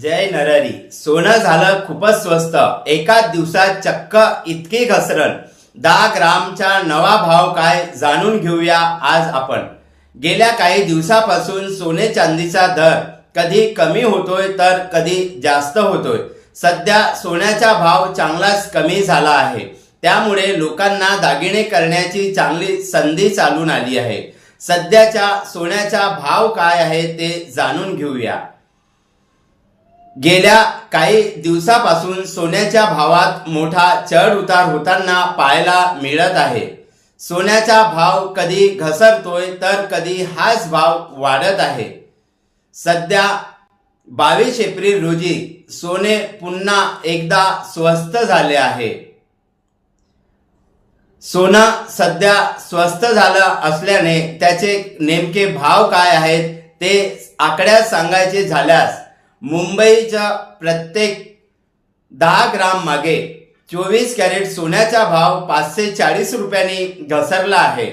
जय नरहरी. सोनं झालं खूपच स्वस्त. एकाच दिवसात चक्क इतकी घसरण. 10 ग्रामचा नवा भाव काय जाणून घेऊया आज आपण. गेल्या काही दिवसापासून सोने चांदीचा दर कधी कमी होतोय तर कधी जास्त होतोय. सध्या सोन्याचा भाव चांगलाच कमी झाला आहे. त्यामुळे लोकांना दागिने करण्याची चांगली संधी चालून आली आहे. सध्याच्या सोन्याचा भाव काय आहे ते जाणून घेऊया. गेल्या काही दिवसापासून सोन्याच्या भावात मोठा चढ उतार होताना पाहायला मिळत आहे. सोन्याचा भाव कधी घसरतोय तर कधी हाच भाव वाढत आहे. सध्या 22 एप्रिल रोजी सोने पुन्हा एकदा स्वस्त झाले आहे. सोनं सध्या स्वस्त झालं असल्याने त्याचे नेमके भाव काय आहेत ते आकड्यात सांगायचे झाल्यास मुंबईच्या प्रत्येक 10 ग्राम मागे 24 कॅरेट सोन्याचा भाव 540 रुपयांनी घसरला आहे.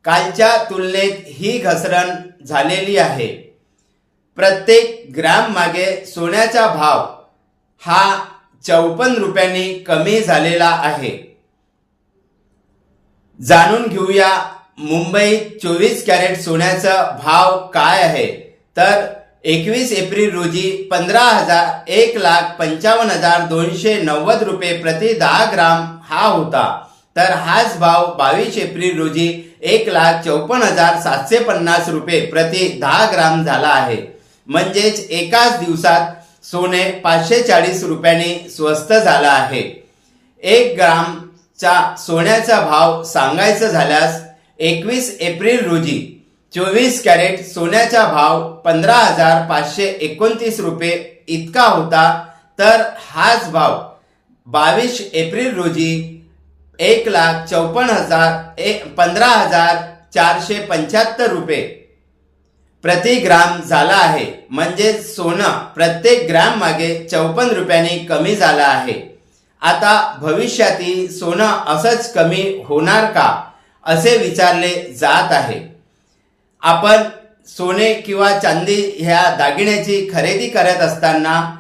कालच्या तुलनेत ही घसरण झालेली आहे. प्रत्येक ग्राम मागे सोन्याचा भाव हा 54 रुपयांनी कमी झालेला आहे. जाणून घेऊया मुंबईत 24 कॅरेट सोन्याचा भाव काय आहे. तर 21 एप्रिल रोजी 1,55,290 रुपये प्रति 10 ग्राम हा होता. तर हाच भाव 22 एप्रिल रोजी 1,54,750 रुपये प्रति 10 ग्राम झाला आहे. म्हणजेच एकाच दिवसात सोने 540 रुपयांनी स्वस्त झाला आहे. 1 ग्रामचा सोन्याचा भाव सांगायचा झाल्यास 21 एप्रिल रोजी 24 कॅरेट सोन्याचा भाव 15,529 रुपये इतका होता. तर हाच भाव 22 एप्रिल रोजी 15,475 रुपये प्रति ग्राम झाला आहे. म्हणजे सोनं प्रत्येक ग्राम मागे 54 रुपयांनी कमी झाला आहे. आता भविष्यातील सोनं असंच कमी होणार का असे विचारले जात आहे. आपण सोने किंवा चांदी ह्या दागिन्याची खरेदी करत असताना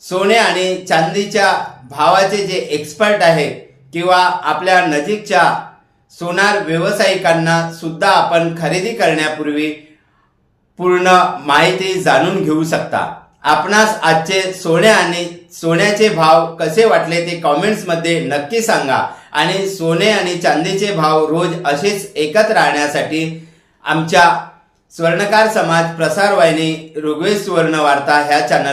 सोने आणि चांदीच्या भावाचे जे एक्सपर्ट आहेत किंवा आपल्या नजीकच्या सोनार व्यावसायिकांना सुद्धा आपण खरेदी करण्यापूर्वी पूर्ण माहिती जाणून घेऊ शकता. आपणास आजचे सोने आणि सोन्याचे भाव कसे वाटले ते कॉमेंट्समध्ये नक्की सांगा. आणि सोने आणि चांदीचे भाव रोज असेच एकत्र राहण्यासाठी आमच्या स्वर्णकार समाज प्रसार वाहिनी ऋग्वेद सुवर्ण वार्ता ह्या चॅनल